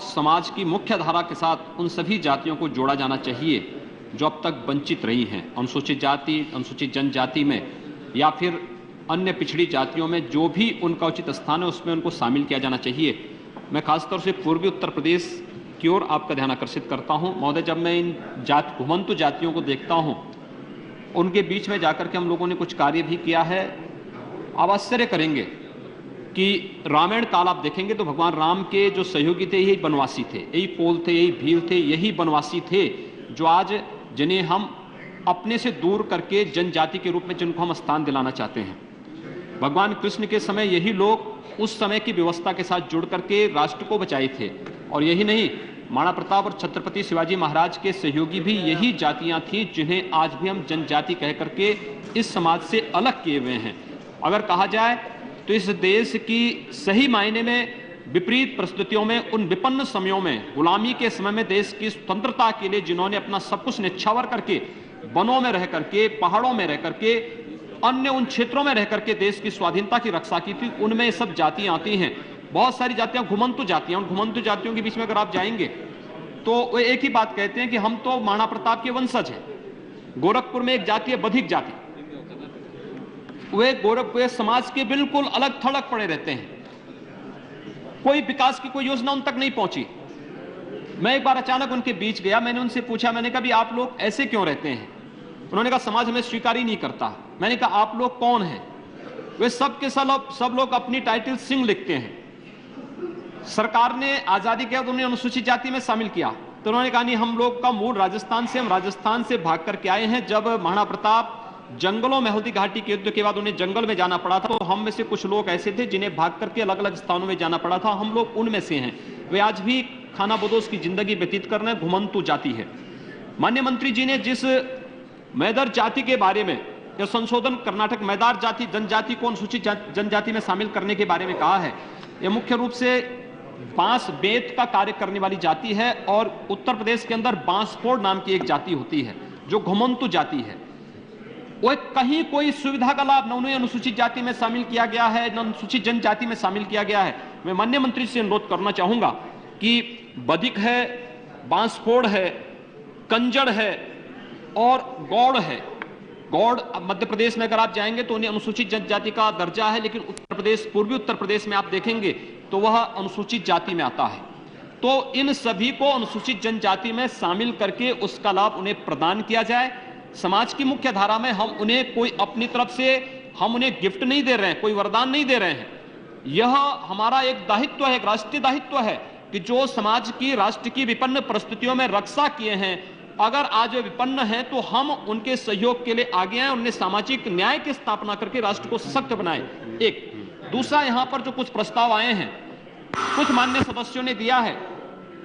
समाज की मुख्य धारा के साथ उन सभी जातियों को जोड़ा जाना चाहिए जो अब तक वंचित रही हैं। अनुसूचित जाति, अनुसूचित जनजाति में या फिर अन्य पिछड़ी जातियों में जो भी उनका उचित स्थान है उसमें उनको शामिल किया जाना चाहिए। मैं खासतौर से पूर्वी उत्तर प्रदेश की ओर आपका ध्यान आकर्षित करता हूं। महोदय, जब मैं इन घुमंतु जातियों को देखता हूं, उनके बीच में जाकर के हम लोगों ने कुछ कार्य भी किया है। आप आश्चर्य करेंगे कि रामायण काल आप देखेंगे तो भगवान राम के जो सहयोगी थे यही वनवासी थे, यही पोल थे, यही भील थे, यही वनवासी थे जो आज जिन्हें हम अपने से दूर करके जनजाति के रूप में जिनको हम स्थान दिलाना चाहते हैं। भगवान कृष्ण के समय यही लोग उस समय की व्यवस्था के साथ जुड़ करके राष्ट्र को बचाए थे। और यही नहीं, महाराणा प्रताप और छत्रपति शिवाजी महाराज के सहयोगी भी यही जातियां थीं जिन्हें आज भी हम जनजाति कह करके इस समाज से अलग किए हुए हैं। अगर कहा जाए तो इस देश की सही मायने में विपरीत परिस्थितियों में, उन विपन्न समयों में, गुलामी के समय में देश की स्वतंत्रता के लिए जिन्होंने अपना सब कुछ न्यौछावर करके वनों में रह करके, पहाड़ों में रह करके, अन्य उन क्षेत्रों में रह करके देश की स्वाधीनता की रक्षा की थी, उनमें ये सब जातियां आती हैं। बहुत सारी जातियां घुमंतु जातियां, उन घुमंतु जातियों के बीच में अगर आप जाएंगे तो वो एक ही बात कहते हैं कि हम तो महाराणा प्रताप के वंशज हैं। गोरखपुर में एक जाति है बधिक जाति, वे गोरखपुर समाज के बिल्कुल अलग थलग पड़े रहते हैं। कोई विकास की कोई योजना उन तक नहीं पहुंची। मैं एक बार अचानक उनके बीच गया, मैंने उनसे पूछा, मैंने कहा भी आप लोग ऐसे क्यों रहते हैं? उन्होंने कहा समाज हमें स्वीकार ही नहीं करता। मैंने कहा आप लोग कौन हैं? वे सब लोग अपनी टाइटल सिंह लिखते हैं। सरकार ने आजादी के बाद उन्हें अनुसूचित जाति में शामिल किया तो उन्होंने कहा नहीं, हम लोग का मूल राजस्थान से, हम राजस्थान से भाग करके आए हैं। जब महाराणा प्रताप जंगलों में हल्दी घाटी के युद्ध के बाद उन्हें जंगल में जाना पड़ा था तो हम में से कुछ लोग ऐसे थे जिन्हें भाग करके अलग अलग स्थानों में जाना पड़ा था, हम लोग उनमें से हैं। वे आज भी खाना बदोश की जिंदगी व्यतीत कर रहे हैं, घुमंतु जाति है। माननीय मंत्री जी ने जिस मैदर जाति के बारे में या संशोधन कर्नाटक मैदार जाति जनजाति को अनुसूचित जनजाति में शामिल करने के बारे में कहा है, यह मुख्य रूप से बांस बेत का कार्य करने वाली जाति है। और उत्तर प्रदेश के अंदर बांसफोड़ नाम की एक जाति होती है जो घुमंतु जाति है। वो कहीं कोई सुविधा का लाभ न उन्हें अनुसूचित जाति में शामिल किया गया है, न अनुसूचित जनजाति में शामिल किया गया है। मैं माननीय मंत्री से अनुरोध करना चाहूंगा कि बधिक है, बांसफोड़ है, कंजड़ है और गौड़ है। गौड़ मध्य प्रदेश में अगर आप जाएंगे तो उन्हें अनुसूचित जनजाति का दर्जा है, लेकिन उत्तर प्रदेश, पूर्वी उत्तर प्रदेश में आप देखेंगे तो वह अनुसूचित जाति में आता है। तो इन सभी को अनुसूचित जनजाति में शामिल करके उसका लाभ उन्हें प्रदान किया जाए। समाज की मुख्य धारा में हम उन्हें कोई अपनी तरफ से हम उन्हें गिफ्ट नहीं दे रहे हैं, कोई वरदान नहीं दे रहे हैं। यह हमारा एक दायित्व है, एक राष्ट्रीय दायित्व है कि जो समाज की, राष्ट्र की विपन्न परिस्थितियों में रक्षा किए हैं, अगर आज वे विपन्न हैं तो हम उनके सहयोग के लिए आगे आए, उन्हें सामाजिक न्याय की स्थापना करके राष्ट्र को सशक्त बनाए। एक दूसरा, यहां पर जो कुछ प्रस्ताव आए हैं कुछ माननीय सदस्यों ने दिया है।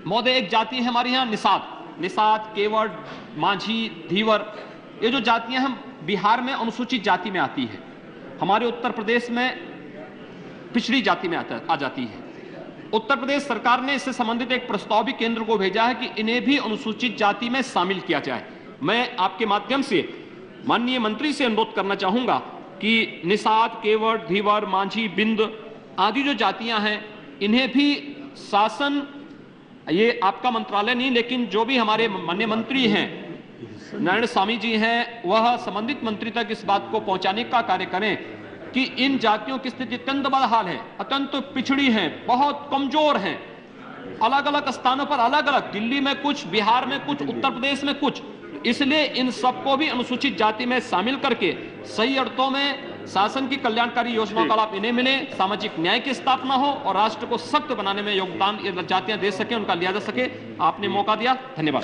महोदय, एक जाति है हमारे यहाँ निषाद, केवट, माझी, धीवर, ये जो जातियां हम बिहार में अनुसूचित जाति में आती है, हमारे उत्तर प्रदेश में पिछड़ी जाति में आ जाती है। उत्तर प्रदेश सरकार ने इससे संबंधित एक प्रस्ताव भी केंद्र को भेजा है कि इन्हें भी अनुसूचित जाति में शामिल किया जाए। मैं आपके माध्यम से माननीय मंत्री से अनुरोध करना चाहूंगा कि निषाद, केवट, धीवर, माझी, बिंद आदि जो जातियां हैं इन्हें भी शासन, ये आपका मंत्रालय नहीं लेकिन जो भी हमारे माननीय मंत्री हैं, नारायण स्वामी जी हैं, वह संबंधित मंत्री तक इस बात को पहुंचाने का कार्य करें कि इन जातियों की स्थिति अत्यंत बदहाल है, अत्यंत पिछड़ी है, बहुत कमजोर हैं। अलग अलग स्थानों पर अलग अलग, दिल्ली में कुछ, बिहार में कुछ, उत्तर प्रदेश में कुछ। इसलिए इन सबको भी अनुसूचित जाति में शामिल करके सही अर्थों में शासन की कल्याणकारी योजनाओं का लाभ इन्हें मिले, सामाजिक न्याय की स्थापना हो और राष्ट्र को सशक्त बनाने में योगदान ये जातियां दे सके, उनका लिया जा सके। आपने मौका दिया, धन्यवाद।